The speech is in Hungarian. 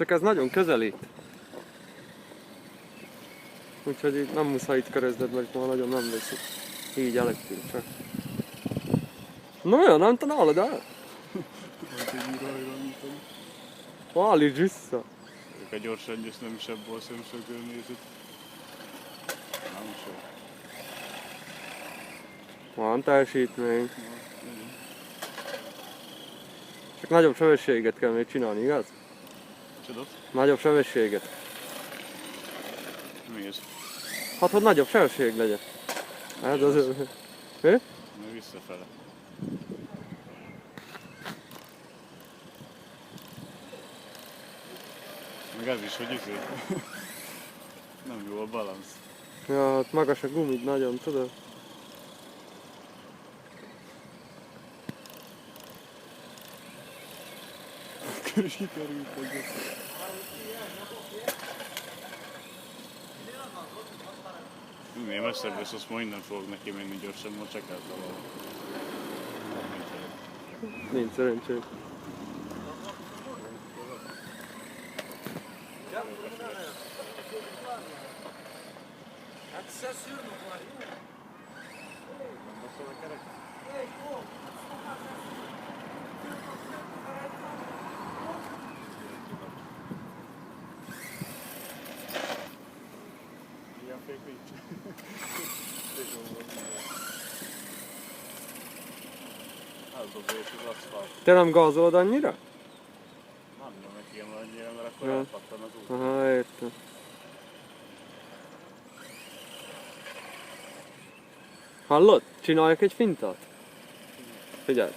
Csak ez nagyon közelít. Úgyhogy itt nem muszáj itt körözned, mert már nagyon nem veszik. Így elektünk csak. No ja, nem tanálod el? Állítsd vissza! Ők a gyorsan győz, nem is ebből a szemszögből nézed. Nem sok. Van teljesítmény. Csak nagyobb sebességet kell még csinálni, igaz? Csodot? Nagyobb sebességet. Mi ez? Hát, hogy nagyobb sebesség legyen. Hát az... Mi? Meg visszafele. Meg ez is, hogy izé. Nem jó a balansz. Ja, hát magas a gumid nagyon, tudod? Akkor is kikerült egyet. Minél messzebb lesz, azt majd innen fogok neki menni gyorsan, most csak általában. Nincs szerencsém. Ilyen fék nincs. Eldobja és az aszfalt. Te nem gázolod annyira? Nem nyom neki ilyen annyira, mert akkor Ja. elpattan az út. Aha, értem. Hallod? Csináljak egy fintát? Figyelj!